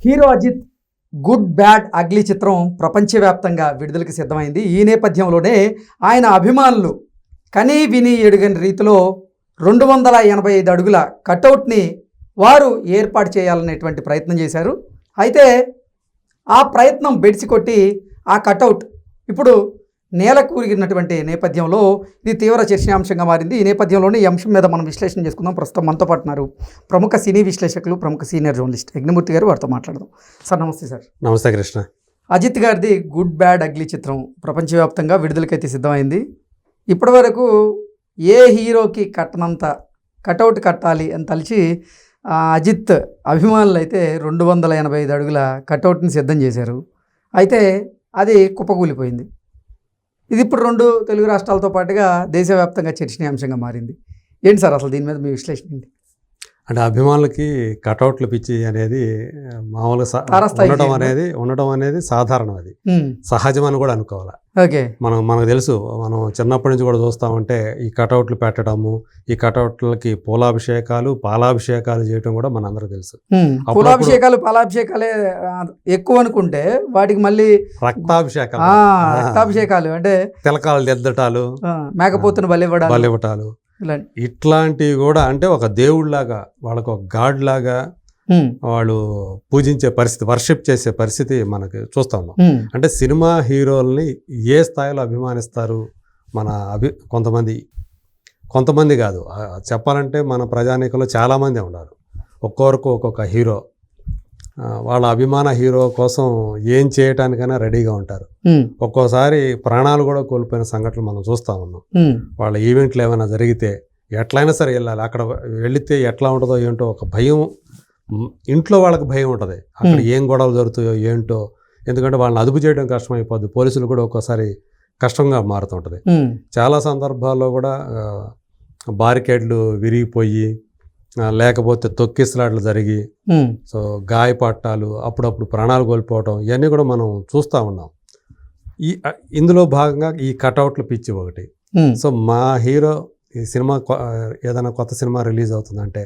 Hero Ajith good bad ugly చిత్రం ప్రపంచవ్యాప్తంగా విడుదలకి సిద్ధమైంది. ఈ నేపథ్యంలోనే ఆయన అభిమానులు కనీ విని ఎడుగని రీతిలో 285 అడుగుల కటౌట్ని వారు ఏర్పాటు చేయాలనేటువంటి ప్రయత్నం చేశారు. అయితే ఆ ప్రయత్నం బెడిసికొట్టి ఆ కటౌట్ ఇప్పుడు నేల కూరిగినటువంటి నేపథ్యంలో ఇది తీవ్ర చర్చనీయాంశంగా మారింది. ఈ నేపథ్యంలోనే ఈ అంశం మీద మనం విశ్లేషణ చేసుకుందాం. ప్రస్తుతం మనతో పాటు ఉన్నారు ప్రముఖ సినీ విశ్లేషకులు, ప్రముఖ సీనియర్ జర్నలిస్ట్ యజ్ఞమూర్తి గారు. వారితో మాట్లాడదాం. సార్ నమస్తే. సార్ నమస్తే కృష్ణ. అజిత్ గారిది గుడ్ బ్యాడ్ అగ్లీ చిత్రం ప్రపంచవ్యాప్తంగా విడుదలకైతే సిద్ధమైంది. ఇప్పటి వరకు ఏ హీరోకి కట్టనంత కటౌట్ కట్టాలి అని తలిచి అజిత్ అభిమానులు అయితే 285 అడుగుల కటౌట్ని సిద్ధం చేశారు. అయితే అది కుప్పకూలిపోయింది. ఇది ఇప్పుడు 2 తెలుగు రాష్ట్రాలతో పాటుగా దేశవ్యాప్తంగా చర్చనీయాంశంగా మారింది. ఏంటి సార్ అసలు దీని మీద మీ విశ్లేషణ ఏంటి? అంటే అభిమానులకి కటౌట్లు పిచ్చి అనేది మామూలుగా ఉండటం అనేది సాధారణం, అది సహజం అని కూడా అనుకోవాలి. ఓకే, మనకు తెలుసు, మనం చిన్నప్పటి నుంచి కూడా చూస్తామంటే ఈ కటౌట్లు పెట్టడము, ఈ కటౌట్లకి పూలాభిషేకాలు పాలాభిషేకాలు చేయటం కూడా మనందరూ తెలుసు. పూలాభిషేకాలు పాలాభిషేకాలే ఎక్కువ అనుకుంటే వాటికి మళ్ళీ రక్తాభిషేకాలు అంటే తిలకాలు దిద్దటాలు, మేకపోతును బలివ్వటాలు, ఇట్లాంటివి కూడా అంటే ఒక దేవుడిలాగా వాళ్ళకు ఒక గాడ్ లాగా వాళ్ళు పూజించే పరిస్థితి, వర్షిప్ చేసే పరిస్థితి మనకి చూస్తా ఉన్నాం. అంటే సినిమా హీరోల్ని ఏ స్థాయిలో అభిమానిస్తారు మన కొంతమంది కాదు, చెప్పాలంటే మన ప్రజానీకంలో చాలామంది ఉన్నారు. ఒక్కొక్కరికి ఒక్కొక్క హీరో, వాళ్ళ అభిమాన హీరో కోసం ఏం చేయటానికైనా రెడీగా ఉంటారు. ఒక్కోసారి ప్రాణాలు కూడా కోల్పోయిన సంఘటనలు మనం చూస్తూ ఉన్నాం. వాళ్ళ ఈవెంట్లు ఏమైనా జరిగితే ఎట్లయినా సరే వెళ్ళాలి, అక్కడ వెళితే ఎట్లా ఉంటుందో ఏంటో ఒక భయం, ఇంట్లో వాళ్ళకి భయం ఉంటుంది, అక్కడ ఏం గొడవలు జరుగుతాయో ఏంటో. ఎందుకంటే వాళ్ళని అదుపు చేయడం కష్టమైపోద్ది, పోలీసులు కూడా ఒక్కోసారి కష్టంగా మారుతుంటుంది. చాలా సందర్భాల్లో కూడా బారికేడ్లు విరిగిపోయి లేకపోతే తొక్కిసలాట్లు జరిగి సో గాయపట్టాలు, అప్పుడప్పుడు ప్రాణాలు కోల్పోవటం, ఇవన్నీ కూడా మనం చూస్తూ ఉన్నాం. ఇందులో భాగంగా ఈ కటౌట్లు పిచ్చి ఒకటి. సో మా హీరో ఈ సినిమా ఏదైనా కొత్త సినిమా రిలీజ్ అవుతుందంటే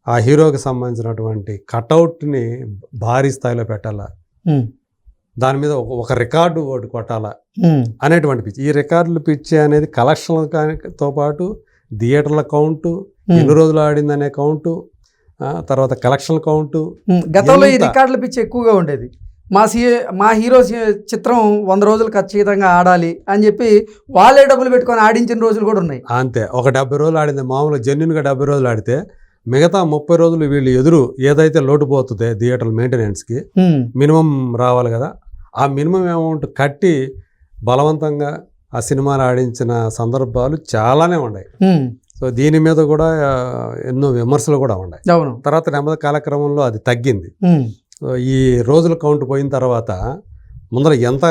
ఆ హీరోకి సంబంధించినటువంటి కటౌట్ని భారీ స్థాయిలో పెట్టాలా, దాని మీద ఒక రికార్డు ఒకటి కొట్టాలా అనేటువంటి పిచ్చి. ఈ రికార్డులు పిచ్చి అనేది కలెక్షన్లతో పాటు థియేటర్ల కౌంటు, ఎన్ని రోజులు ఆడిందనే కౌంటు, తర్వాత కలెక్షన్ కౌంటు. గతంలో ఈ రికార్డుల పిచ్చి ఎక్కువగా ఉండేది. మా హీరో చిత్రం 100 రోజులు ఖచ్చితంగా ఆడాలి అని చెప్పి వాళ్ళే డబ్బులు పెట్టుకొని ఆడించిన రోజులు కూడా ఉన్నాయి. అంతే, ఒక 70 రోజులు ఆడింది. మామూలుగా జెన్యున్గా 70 రోజులు ఆడితే మిగతా 30 రోజులు వీళ్ళు ఎదురు ఏదైతే లోటు పోతుంది థియేటర్ మెయింటెనెన్స్కి మినిమం రావాలి కదా, ఆ మినిమం అమౌంట్ కట్టి బలవంతంగా ఆ సినిమాలు ఆడించిన సందర్భాలు చాలానే ఉన్నాయి. సో దీని మీద కూడా ఎన్నో విమర్శలు కూడా ఉన్నాయి. తర్వాత నెమ్మది కాలక్రమంలో అది తగ్గింది. ఈ రోజుల కౌంట్ పోయిన తర్వాత ముందర ఎంత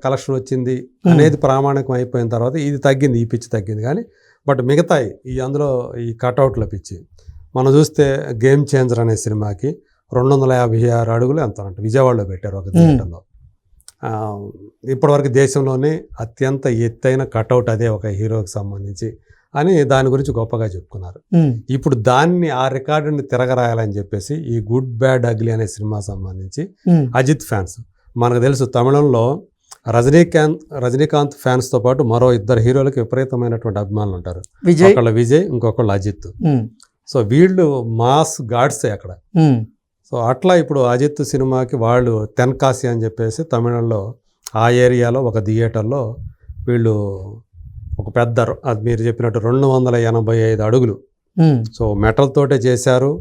కలెక్షన్ వచ్చింది అనేది ప్రామాణికం అయిపోయిన తర్వాత ఇది తగ్గింది, ఈ పిచ్చి తగ్గింది. కానీ బట్ మిగతాయి అందులో ఈ కటౌట్ల పిచ్చి మనం చూస్తే గేమ్ చేంజర్ అనే సినిమాకి 256 అడుగులు ఎంత అంటే విజయవాడలో పెట్టారు ఒక థియేటర్లో. ఇప్పటివరకు దేశంలోనే అత్యంత ఎత్తైన కటౌట్ అదే ఒక హీరోకి సంబంధించి అని దాని గురించి గొప్పగా చెప్పుకున్నారు. ఇప్పుడు దాన్ని ఆ రికార్డుని తిరగరాయాలని చెప్పేసి ఈ గుడ్ బ్యాడ్ అగ్లీ అనే సినిమా సంబంధించి అజిత్ ఫ్యాన్స్, మనకు తెలుసు తమిళంలో రజనీకాంత్ ఫ్యాన్స్తో పాటు మరో 2 హీరోలకి విపరీతమైనటువంటి అభిమానులు ఉంటారు. ఒకళ్ళు విజయ్, ఇంకొకళ్ళు అజిత్. సో వీళ్ళు మాస్ గాడ్సే అక్కడ. సో అట్లా ఇప్పుడు అజిత్ సినిమాకి వాళ్ళు తెన్కాసి అని చెప్పేసి తమిళంలో ఆ ఏరియాలో ఒక థియేటర్లో వీళ్ళు ఒక పెద్ద, అది మీరు చెప్పినట్టు 285 అడుగులు, సో మెటల్ తోటే చేశారు.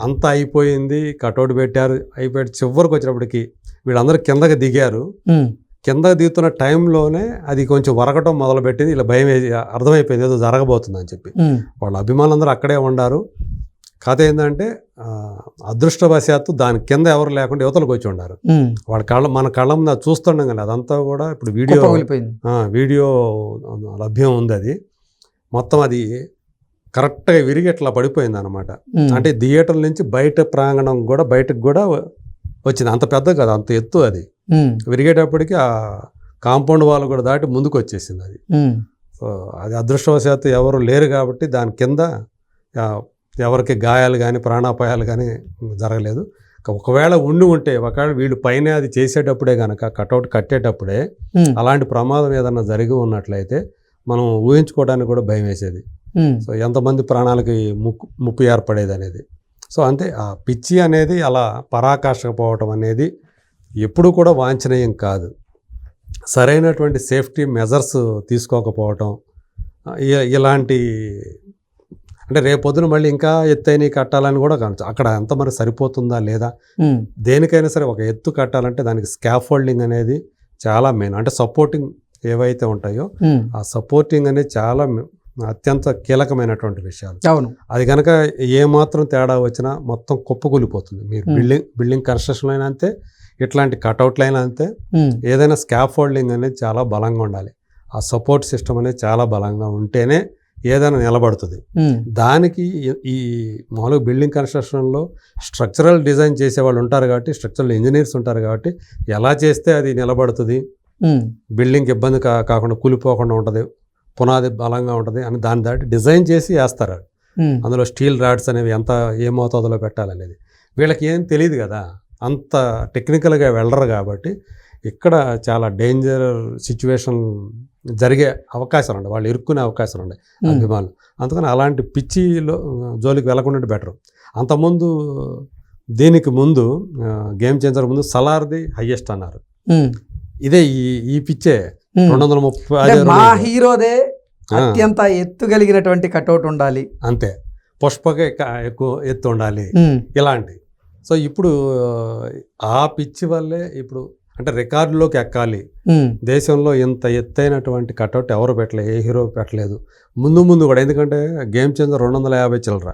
అంతా అయిపోయింది, కటౌట్ పెట్టారు, అయిపోయి చివరికి వచ్చినప్పటికి వీళ్ళందరూ కిందకి దిగారు. కిందకి దిగుతున్న టైంలోనే అది కొంచెం వరకటం మొదలుపెట్టింది. ఇలా భయం అర్థమైపోయింది ఏదో జరగబోతుంది అని చెప్పి. వాళ్ళ అభిమానులందరూ అక్కడే ఉన్నారు. కథ ఏంటంటే అదృష్టవశాత్తు దాని కింద ఎవరు లేకుండా యువతలకు వచ్చి ఉన్నారు. మన కళ్ళ ముందు అది చూస్తుండం కానీ అదంతా కూడా ఇప్పుడు వీడియో లభ్యం ఉంది. అది మొత్తం అది కరెక్ట్గా విరిగి అట్లా పడిపోయింది అనమాట. అంటే థియేటర్ నుంచి బయట ప్రాంగణం కూడా బయటకు కూడా వచ్చింది. అంత పెద్ద కదా, అంత ఎత్తు. అది విరిగేటప్పటికి ఆ కాంపౌండ్ వాళ్ళు కూడా దాటి ముందుకు వచ్చేసింది అది. సో అది అదృష్టవశాత్తు ఎవరు లేరు కాబట్టి దాని కింద ఎవరికి గాయాలు కానీ ప్రాణాపాయాలు కానీ జరగలేదు. ఒకవేళ ఉంటే ఒకవేళ వీళ్ళు పైన అది చేసేటప్పుడే కనుక కటౌట్ కట్టేటప్పుడే అలాంటి ప్రమాదం ఏదన్నా జరిగి ఉన్నట్లయితే మనం ఊహించుకోవడానికి కూడా భయం వేసేది. సో ఎంతమంది ప్రాణాలకి ముప్పు ఏర్పడేది అనేది. సో అంతే, ఆ పిచ్చి అనేది అలా పరాకాష్ఠకపోవటం అనేది ఎప్పుడు కూడా వాంఛనీయం కాదు. సరైనటువంటి సేఫ్టీ మెజర్స్ తీసుకోకపోవటం, ఇలాంటి అంటే రేపొద్దున మళ్ళీ ఇంకా ఎత్తైన కట్టాలని కూడా కావచ్చు. అక్కడ ఎంత మరి సరిపోతుందా లేదా, దేనికైనా సరే ఒక ఎత్తు కట్టాలంటే దానికి స్కాఫోల్డింగ్ అనేది చాలా మెయిన్. అంటే సపోర్టింగ్ ఏవైతే ఉంటాయో ఆ సపోర్టింగ్ అనేది చాలా అత్యంత కీలకమైనటువంటి విషయాలు. అవును, అది కనుక ఏమాత్రం తేడా వచ్చినా మొత్తం కుప్పకూలిపోతుంది. మీరు బిల్డింగ్ కన్స్ట్రక్షన్ అయినా అంతే, ఇట్లాంటి కటౌట్లు అయినా అంతే. ఏదైనా స్కాఫోల్డింగ్ అనేది చాలా బలంగా ఉండాలి. ఆ సపోర్ట్ సిస్టమ్ అనేది చాలా బలంగా ఉంటేనే ఏదైనా నిలబడుతుంది. దానికి ఈ మామూలుగా బిల్డింగ్ కన్స్ట్రక్షన్లో స్ట్రక్చరల్ డిజైన్ చేసేవాళ్ళు ఉంటారు కాబట్టి, స్ట్రక్చరల్ ఇంజనీర్స్ ఉంటారు కాబట్టి ఎలా చేస్తే అది నిలబడుతుంది, బిల్డింగ్ ఇబ్బంది కాకుండా కూలిపోకుండా ఉంటుంది, పునాది బలంగా ఉంటుంది అని దాన్ని దాటి డిజైన్ చేసి వేస్తారు. అందులో స్టీల్ రాడ్స్ అనేవి ఏ మోతాదులో పెట్టాలనేది వీళ్ళకి ఏం తెలియదు కదా, అంత టెక్నికల్గా వెళ్ళరు కాబట్టి ఇక్కడ చాలా డేంజర్ సిచ్యువేషన్ జరిగే అవకాశాలు ఉన్నాయి, వాళ్ళు ఇరుక్కునే అవకాశాలు ఉన్నాయి అభిమానులు. అందుకని అలాంటి పిచ్చిలో జోలికి వెళ్ళకుండా బెటర్. అంతకుముందు దీనికి ముందు గేమ్ చేంజర్ ముందు సలార్ది హైయెస్ట్ అన్నారు. ఇదే ఈ పిచ్చే 230 మా హీరోదే అత్యంత ఎత్తు కలిగినటువంటి కటౌట్ ఉండాలి, అంతే పుష్పక ఎక్కువ ఎత్తు ఉండాలి ఇలాంటి. సో ఇప్పుడు ఆ పిచ్చి వల్లే ఇప్పుడు అంటే రికార్డులోకి ఎక్కాలి, దేశంలో ఇంత ఎత్తైనటువంటి కటౌట్ ఎవరు పెట్టలేదు, ఏ హీరో పెట్టలేదు ముందు కూడా. ఎందుకంటే గేమ్ చేంజర్ 250 చిల్లర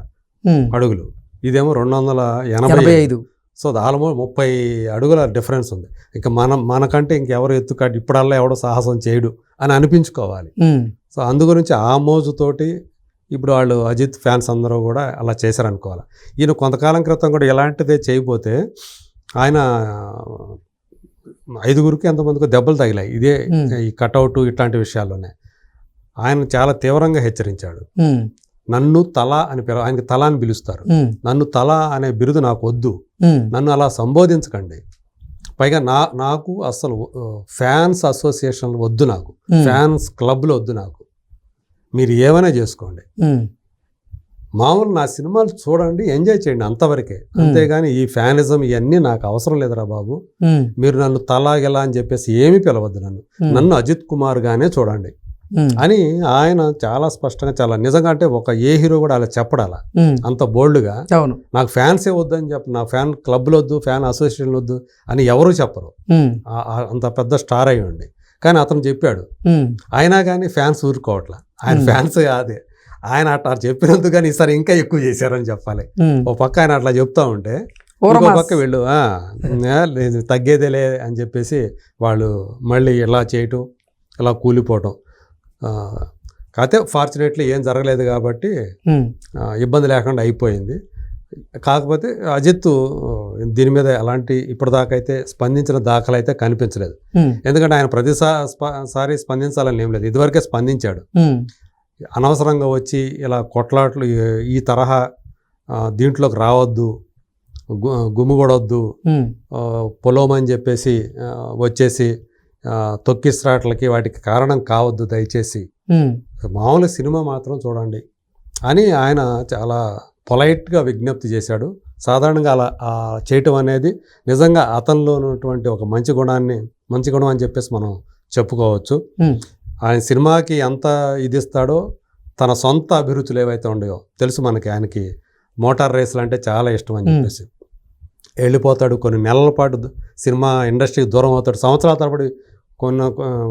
అడుగులు, ఇదేమో 285. సో ఆల్మోస్ట్ 30 అడుగుల డిఫరెన్స్ ఉంది. ఇంకా మనకంటే ఇంకెవరు ఎత్తు కట్టి ఇప్పుడల్లా ఎవడో సాహసం చేయడు అని అనిపించుకోవాలి. సో అందు గురించి ఆ మోజుతోటి ఇప్పుడు వాళ్ళు అజిత్ ఫ్యాన్స్ అందరూ కూడా అలా చేశారనుకోవాలి. ఈయన కొంతకాలం క్రితం కూడా ఇలాంటిదే చేయబోతే ఆయన 5గురికి ఎంతమందికో దెబ్బలు తగిలాయి ఇదే ఈ కటౌట్ ఇట్లాంటి విషయాల్లోనే. ఆయన చాలా తీవ్రంగా హెచ్చరించాడు. నన్ను తల అని ఆయనకి తల అని పిలుస్తారు, నన్ను తల అనే బిరుదు నాకు వద్దు, నన్ను అలా సంబోధించకండి. పైగా నాకు అసలు ఫ్యాన్స్ అసోసియేషన్లు వద్దు, నాకు ఫ్యాన్స్ క్లబ్లు వద్దు, నాకు మీరు ఏమైనా చేసుకోండి, మామూలు నా సినిమాలు చూడండి, ఎంజాయ్ చేయండి అంతవరకే, అంతేగాని ఈ ఫ్యానిజం ఇవన్నీ నాకు అవసరం లేదురా బాబు. మీరు నన్ను తలాగెలా అని చెప్పేసి ఏమీ పిలవద్దు, నన్ను అజిత్ కుమార్ గానే చూడండి అని ఆయన చాలా స్పష్టంగా, చాలా నిజంగా, అంటే ఒక ఏ హీరో కూడా అలా చెప్పడాల అంత బోల్డ్గా. నాకు ఫ్యాన్సే వద్దు అని చెప్పి, నా ఫ్యాన్ క్లబ్లు వద్దు, ఫ్యాన్ అసోసియేషన్లు వద్దు అని ఎవరు చెప్పరు, అంత పెద్ద స్టార్ అయి ఉండి. కానీ అతను చెప్పాడు, అయినా కానీ ఫ్యాన్స్ ఊరుకోవట్లా. ఆయన ఫ్యాన్స్ అదే, ఆయన అట్లా చెప్పినందుకు కానీ ఈసారి ఇంకా ఎక్కువ చేశారని చెప్పాలి. ఓ పక్క ఆయన అట్లా చెప్తా ఉంటే ఇంకో పక్క వీళ్ళు తగ్గేదేలే అని చెప్పేసి వాళ్ళు మళ్ళీ ఇలా చేయటం, ఇలా కూలిపోవటం. కాకపోతే ఫార్చునేట్లీ ఏం జరగలేదు కాబట్టి ఇబ్బంది లేకుండా అయిపోయింది. కాకపోతే అజిత్ దీని మీద ఎలాంటి ఇప్పటిదాకా అయితే స్పందించిన దాఖలు అయితే కనిపించలేదు. ఎందుకంటే ఆయన ప్రతిసారి స్పందించాలని ఏం లేదు, ఇదివరకే స్పందించాడు. అనవసరంగా వచ్చి ఇలా కొట్లాట్లు ఈ తరహా దీంట్లోకి రావద్దు, గుమ్ముగొడవద్దు, పొలోమని చెప్పేసి వచ్చేసి తొక్కిస్రాట్లకి వాటికి కారణం కావద్దు దయచేసి, మామూలు సినిమా మాత్రం చూడండి అని ఆయన చాలా పొలైట్గా విజ్ఞప్తి చేశాడు. సాధారణంగా అలా చేయటం అనేది నిజంగా అతనిలో ఉన్నటువంటి ఒక మంచి గుణం అని చెప్పేసి మనం చెప్పుకోవచ్చు. ఆయన సినిమాకి ఎంత ఇది ఇస్తాడో, తన సొంత అభిరుచులు ఏవైతే ఉన్నాయో తెలుసు మనకి, ఆయనకి మోటార్ రేసులు అంటే చాలా ఇష్టం అని చెప్పేసి వెళ్ళిపోతాడు. కొన్ని నెలల పాటు సినిమా ఇండస్ట్రీకి దూరం అవుతాడు, సంవత్సరాల తరబడి.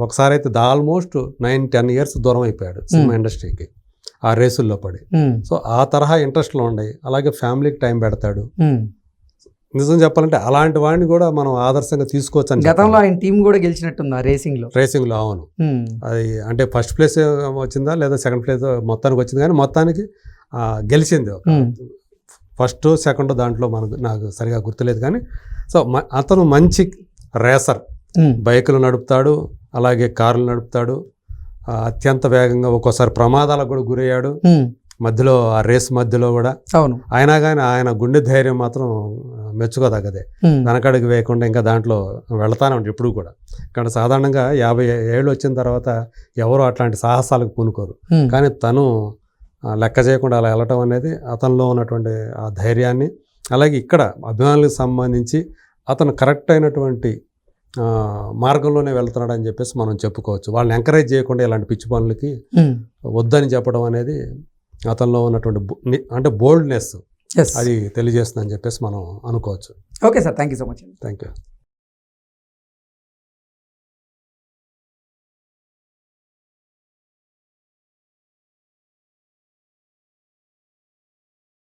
ఒకసారి అయితే ఆల్మోస్ట్ 9-10 years దూరం అయిపోయాడు సినిమా ఇండస్ట్రీకి ఆ రేసుల్లో పడి. సో ఆ తరహా ఇంట్రెస్ట్లో ఉన్నాయి. అలాగే ఫ్యామిలీకి టైం పెడతాడు. నిజం చెప్పాలంటే అలాంటి వాడిని కూడా మనం ఆదర్శంగా తీసుకోవచ్చు అని. గతంలో ఆయన టీం కూడా గెలిచినట్టుంది రేసింగ్లో. అవును, అది అంటే ఫస్ట్ ప్లేస్ వచ్చిందా లేదా సెకండ్ ప్లేస్ మొత్తానికి వచ్చింది, కానీ మొత్తానికి గెలిచింది. ఫస్ట్ సెకండ్ దాంట్లో నాకు సరిగా గుర్తులేదు కానీ. సో అతను మంచి రేసర్, బైకులు నడుపుతాడు, అలాగే కార్లు నడుపుతాడు, అత్యంత వేగంగా, ఒక్కోసారి ప్రమాదాలకు కూడా గురయ్యాడు. మధ్యలో ఆ రేస్ మధ్యలో కూడా అవును. అయినా కానీ ఆయన గుండె ధైర్యం మాత్రం మెచ్చుకోదగ్గదే. వెనకడుగు వేయకుండా ఇంకా దాంట్లో వెళతానే ఉంటుంది ఇప్పుడు కూడా. ఇక్కడ సాధారణంగా 50 ఏళ్ళు వచ్చిన తర్వాత ఎవరు అట్లాంటి సాహసాలకు పూనుకోరు. కానీ తను లెక్క చేయకుండా అలా వెళ్ళటం అనేది అతనిలో ఉన్నటువంటి ఆ ధైర్యాన్ని, అలాగే ఇక్కడ అభిమానులకు సంబంధించి అతను కరెక్ట్ అయినటువంటి మార్గంలోనే వెళ్తున్నాడు అని చెప్పేసి మనం చెప్పుకోవచ్చు. వాళ్ళని ఎంకరేజ్ చేయకుండా ఇలాంటి పిచ్చి పనులకి వద్దని చెప్పడం అనేది అతనిలో ఉన్నటువంటి అంటే బోల్డ్నెస్ అది తెలియజేస్తుందని చెప్పేసి మనం అనుకోవచ్చు. Okay sir, thank you so much. Thank you.